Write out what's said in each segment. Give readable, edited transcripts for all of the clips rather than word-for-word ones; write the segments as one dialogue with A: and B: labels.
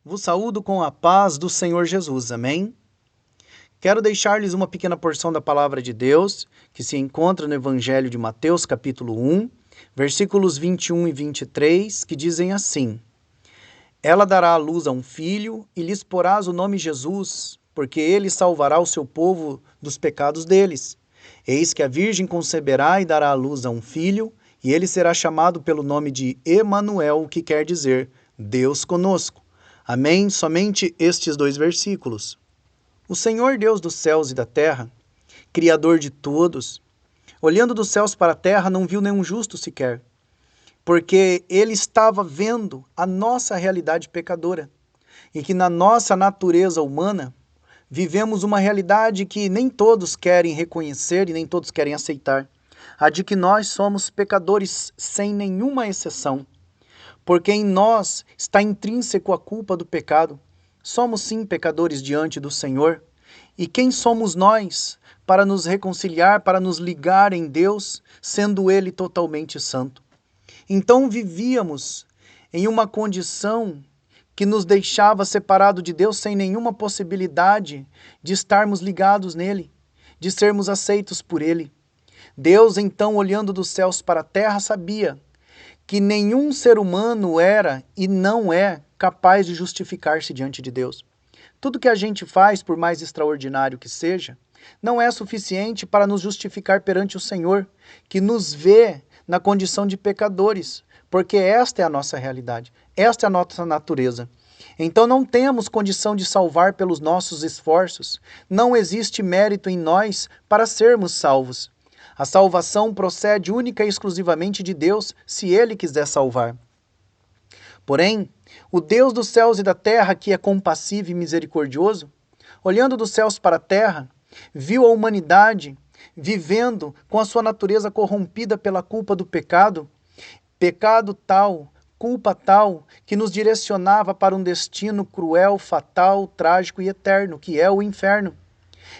A: Vos saúdo com a paz do Senhor Jesus, amém? Quero deixar-lhes uma pequena porção da palavra de Deus, que se encontra no Evangelho de Mateus, capítulo 1, versículos 21 e 23, que dizem assim: Ela dará à luz a um filho, e lhes porás o nome Jesus, porque ele salvará o seu povo dos pecados deles. Eis que a virgem conceberá e dará à luz a um filho, e ele será chamado pelo nome de Emanuel, que quer dizer Deus conosco. Amém? Somente estes dois versículos. O Senhor Deus dos céus e da terra, Criador de todos, olhando dos céus para a terra, não viu nenhum justo sequer, porque ele estava vendo a nossa realidade pecadora e que na nossa natureza humana vivemos uma realidade que nem todos querem reconhecer e nem todos querem aceitar, a de que nós somos pecadores sem nenhuma exceção. Porque em nós está intrínseco a culpa do pecado. Somos sim pecadores diante do Senhor. E quem somos nós para nos reconciliar, para nos ligar em Deus, sendo Ele totalmente santo? Então vivíamos em uma condição que nos deixava separado de Deus sem nenhuma possibilidade de estarmos ligados nele, de sermos aceitos por Ele. Deus, então, olhando dos céus para a terra, sabia que nenhum ser humano era e não é capaz de justificar-se diante de Deus. Tudo que a gente faz, por mais extraordinário que seja, não é suficiente para nos justificar perante o Senhor, que nos vê na condição de pecadores, porque esta é a nossa realidade, esta é a nossa natureza. Então não temos condição de salvar pelos nossos esforços, não existe mérito em nós para sermos salvos. A salvação procede única e exclusivamente de Deus, se Ele quiser salvar. Porém, o Deus dos céus e da terra, que é compassivo e misericordioso, olhando dos céus para a terra, viu a humanidade vivendo com a sua natureza corrompida pela culpa do pecado, pecado tal, culpa tal, que nos direcionava para um destino cruel, fatal, trágico e eterno, que é o inferno.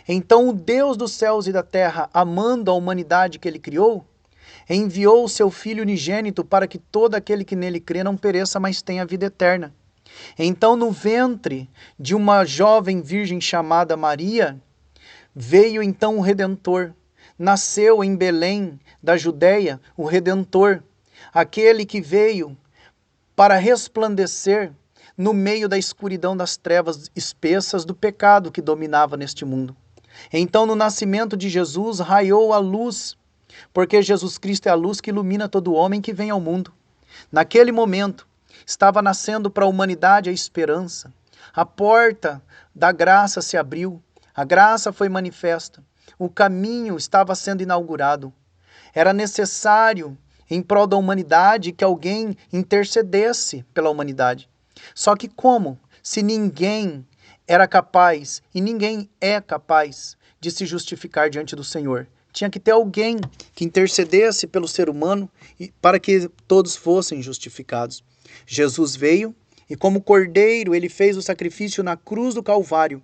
A: Então o Deus dos céus e da terra, amando a humanidade que ele criou, enviou o seu Filho unigênito para que todo aquele que nele crê não pereça, mas tenha vida eterna. Então no ventre de uma jovem virgem chamada Maria, veio então o Redentor. Nasceu em Belém, da Judéia, o Redentor, aquele que veio para resplandecer no meio da escuridão das trevas espessas do pecado que dominava neste mundo. Então, no nascimento de Jesus, raiou a luz, porque Jesus Cristo é a luz que ilumina todo homem que vem ao mundo. Naquele momento, estava nascendo para a humanidade a esperança. A porta da graça se abriu, a graça foi manifesta, o caminho estava sendo inaugurado. Era necessário, em prol da humanidade, que alguém intercedesse pela humanidade. Só que como? Se ninguém era capaz, e ninguém é capaz, de se justificar diante do Senhor. Tinha que ter alguém que intercedesse pelo ser humano para que todos fossem justificados. Jesus veio e como cordeiro ele fez o sacrifício na cruz do Calvário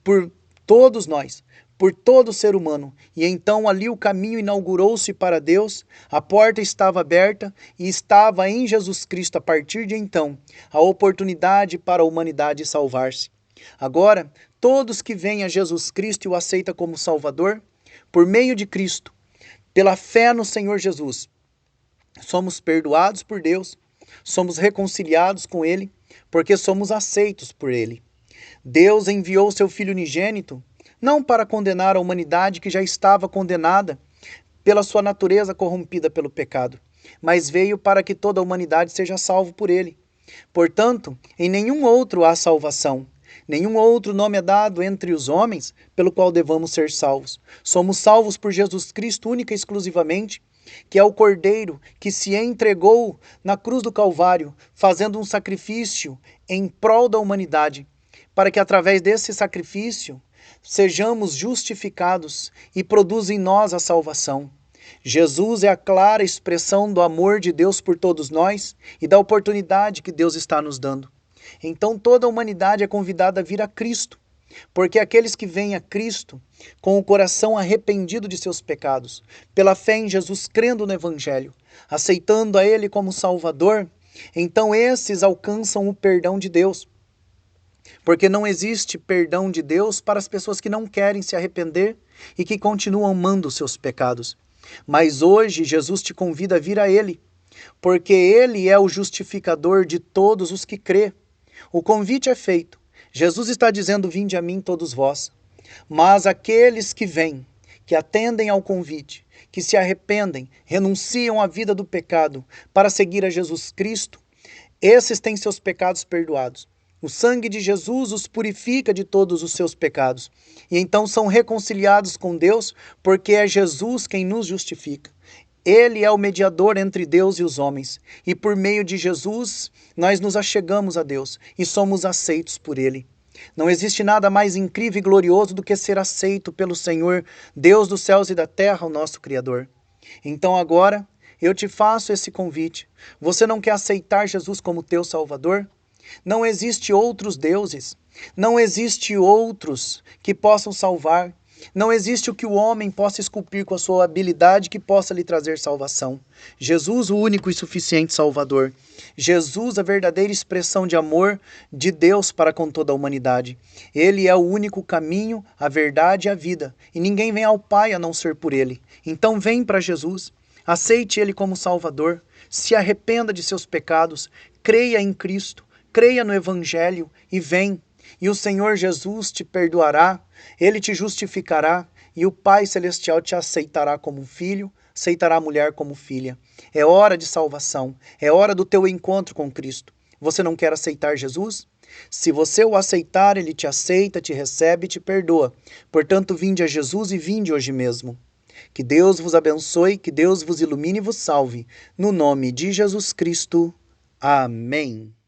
A: por todos nós, por todo ser humano. E então ali o caminho inaugurou-se para Deus, a porta estava aberta e estava em Jesus Cristo a partir de então a oportunidade para a humanidade salvar-se. Agora, todos que vêm a Jesus Cristo e o aceitam como Salvador, por meio de Cristo, pela fé no Senhor Jesus, somos perdoados por Deus, somos reconciliados com Ele, porque somos aceitos por Ele. Deus enviou seu Filho unigênito, não para condenar a humanidade que já estava condenada pela sua natureza corrompida pelo pecado, mas veio para que toda a humanidade seja salva por Ele. Portanto, em nenhum outro há salvação. Nenhum outro nome é dado entre os homens pelo qual devamos ser salvos. Somos salvos por Jesus Cristo única e exclusivamente, que é o Cordeiro que se entregou na cruz do Calvário, fazendo um sacrifício em prol da humanidade, para que através desse sacrifício sejamos justificados e produza em nós a salvação. Jesus é a clara expressão do amor de Deus por todos nós e da oportunidade que Deus está nos dando. Então toda a humanidade é convidada a vir a Cristo, porque aqueles que vêm a Cristo com o coração arrependido de seus pecados, pela fé em Jesus, crendo no Evangelho, aceitando a Ele como Salvador, então esses alcançam o perdão de Deus. porque não existe perdão de Deus para as pessoas que não querem se arrepender e que continuam amando os seus pecados. Mas hoje Jesus te convida a vir a Ele, porque Ele é o justificador de todos os que crê. O convite é feito. Jesus está dizendo: vinde a mim todos vós. Mas aqueles que vêm, que atendem ao convite, que se arrependem, renunciam à vida do pecado para seguir a Jesus Cristo, esses têm seus pecados perdoados. O sangue de Jesus os purifica de todos os seus pecados. E então são reconciliados com Deus, porque é Jesus quem nos justifica. Ele é o mediador entre Deus e os homens. E por meio de Jesus, nós nos achegamos a Deus e somos aceitos por Ele. Não existe nada mais incrível e glorioso do que ser aceito pelo Senhor, Deus dos céus e da terra, o nosso Criador. Então agora, eu te faço esse convite. Você não quer aceitar Jesus como teu Salvador? Não existe outros deuses, não existe outros que possam salvar, não existe o que o homem possa esculpir com a sua habilidade que possa lhe trazer salvação. Jesus, o único e suficiente Salvador. Jesus, a verdadeira expressão de amor de Deus para com toda a humanidade. Ele é o único caminho, a verdade e a vida, e ninguém vem ao Pai a não ser por Ele. Então vem para Jesus, aceite Ele como Salvador, se arrependa de seus pecados, creia em Cristo. Creia no Evangelho e vem, e o Senhor Jesus te perdoará, Ele te justificará, e o Pai Celestial te aceitará como filho, aceitará a mulher como filha. É hora de salvação, é hora do teu encontro com Cristo. Você não quer aceitar Jesus? Se você o aceitar, Ele te aceita, te recebe e te perdoa. Portanto, vinde a Jesus e vinde hoje mesmo. Que Deus vos abençoe, que Deus vos ilumine e vos salve. No nome de Jesus Cristo. Amém.